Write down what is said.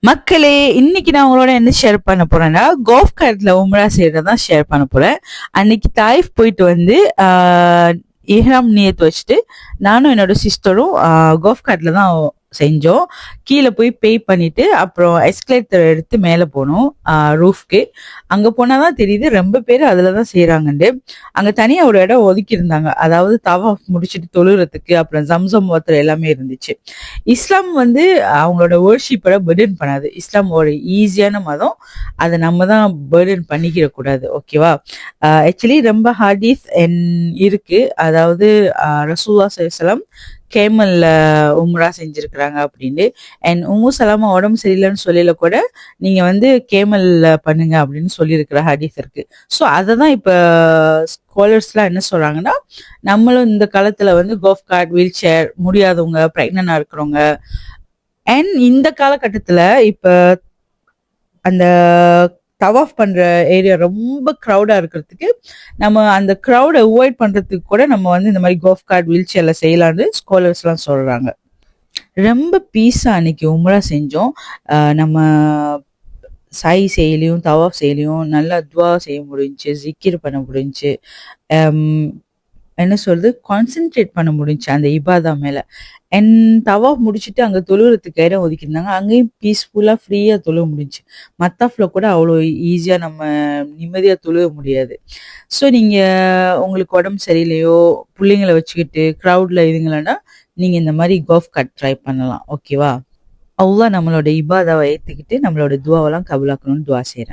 மக்களே, இன்னைக்கு நான் உங்களோட என்ன ஷேர் பண்ண போறேன்னா, கோல்ஃப் கார்ட்ல உம்ரா செய்யறதான் ஷேர் பண்ண போறேன். அன்னைக்கு தாயிஃப் போயிட்டு வந்து இஹ்ராம் நியத் வச்சுட்டு நானும் என்னோட சிஸ்டரும் கோல்ஃப் கார்ட்ல தான் செஞ்சோம். கீழே போய் பே பண்ணிட்டு அப்புறம் எஸ்கலேட்டர் எடுத்து மேலே போனோம் ரூஃப்க்கு. அங்க போனாதான் தெரியுது ரொம்ப பேர் அதுலதான் செய்யறாங்கண்டு. அங்க தனியா ஒரு இடம் ஒதுக்கி இருந்தாங்க, அதாவது தவாஃப் முடிச்சுட்டு தொழுறதுக்கு, அப்புறம் ஜம்சம் வாட்டர் எல்லாமே இருந்துச்சு. இஸ்லாம் வந்து அவங்களோட வர்ஷிப்பை பர்டன் பண்ணாது. இஸ்லாம் ஒரு ஈஸியான மதம், அதை நம்ம தான் பர்டன் பண்ணிக்கிற கூடாது. ஓகேவா? ஆக்சுவலி ரொம்ப ஹதீஸ் இருக்கு, அதாவது ரசூலுல்லாஹி ஸல்லல்லாஹு அலைஹி வஸல்லம் கேமல்ல உம்ரா செஞ்சிருக்கிறாங்க அப்படின்னு. அண்ட் உம்மு சலாமா உடம்பு சரியில்லைன்னு சொல்லல கூட நீங்க வந்து கேமல்ல பண்ணுங்க அப்படின்னு சொல்லியிருக்கிற ஹதீஸ் இருக்கு. ஸோ அதை தான் இப்ப ஸ்காலர்ஸ்லாம் என்ன சொல்றாங்கன்னா, நம்மளும் இந்த காலத்துல வந்து கோல்ஃப் கார்ட், வீல் சேர், முடியாதவங்க, பிரெக்னண்டா இருக்கிறவங்க, அண்ட் இந்த காலகட்டத்துல இப்ப அந்த தவாஃப் பண்ற ஏரியா ரொம்ப க்ரௌடா இருக்கிறதுக்கு, நம்ம அந்த க்ரௌட அவாய்ட் பண்றதுக்கு கூட நம்ம வந்து இந்த மாதிரி கோல்ஃப் கார்ட், வீல் சேர்ல செய்யலான்னு ஸ்காலர்ஸ் எல்லாம் சொல்றாங்க. ரொம்ப பீஸா அன்னைக்கு உம்ரா செஞ்சோம். நம்ம சாய் செயலியும் தவாஃப் செயலியும் நல்லா துவா செய்ய முடிஞ்சுச்சு, ஜிக்கிர் பண்ண முடிஞ்சுச்சு, என்ன சொல்றது, கான்சென்ட்ரேட் பண்ண முடிஞ்சுச்சு அந்த இபாதா மேல. அண்ட் தவாஃப் முடிச்சுட்டு அங்க தொழுகிறதுக்கு இடம் ஒதுக்கியிருந்தாங்க, அங்கேயும் பீஸ்ஃபுல்லா ஃப்ரீயா தொழுக முடிஞ்சுச்சு. மத்தாஃப்ல கூட அவ்வளோ ஈஸியா நம்ம நிம்மதியா தொழுக முடியாது. ஸோ நீங்க உங்களுக்கு உடம்பு சரியில்லையோ, பிள்ளைங்களை வச்சுக்கிட்டு க்ரௌட்ல இதுங்களா, நீங்க இந்த மாதிரி கோல்ஃப் கார்ட் ட்ரை பண்ணலாம். ஓகேவா? அல்லாஹ் நம்மளோட இபாதாவை ஏத்துக்கிட்டு நம்மளோட துவாவெல்லாம் கபூலாக்கணும்னு துவா செய்றேன்.